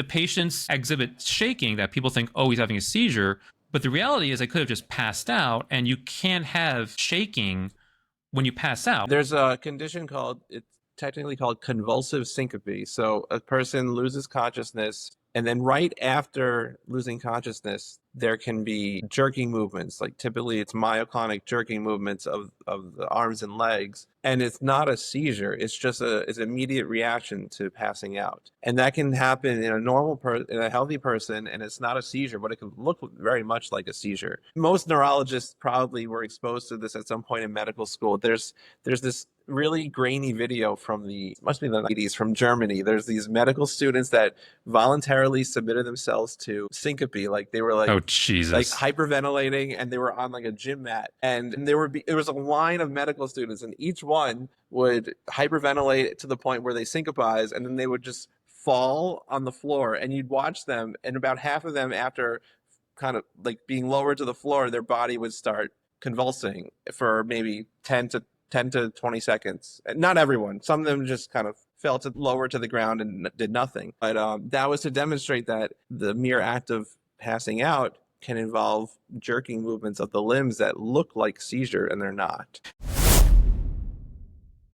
the patients exhibit shaking that people think, oh, he's having a seizure. But the reality is they could have just passed out, and you can't have shaking when you pass out. There's a condition it's technically called convulsive syncope. So a person loses consciousness, and then right after losing consciousness, there can be jerking movements. Like typically it's myoclonic jerking movements of the arms and legs. And it's not a seizure. It's just it's an immediate reaction to passing out. And that can happen in in a healthy person, and it's not a seizure, but it can look very much like a seizure. Most neurologists probably were exposed to this at some point in medical school. There's this really grainy video from must be the 90s, from Germany. There's these medical students that voluntarily submitted themselves to syncope. Like they were like, oh, Jesus, like hyperventilating, and they were on like a gym mat, and there was a line of medical students, and each one would hyperventilate to the point where they syncopize, and then they would just fall on the floor, and you'd watch them, and about half of them, after kind of like being lowered to the floor, their body would start convulsing for maybe 10 to 20 seconds. Not everyone. Some of them just kind of fell lower to the ground and did nothing. But that was to demonstrate that the mere act of passing out can involve jerking movements of the limbs that look like seizure, and they're not.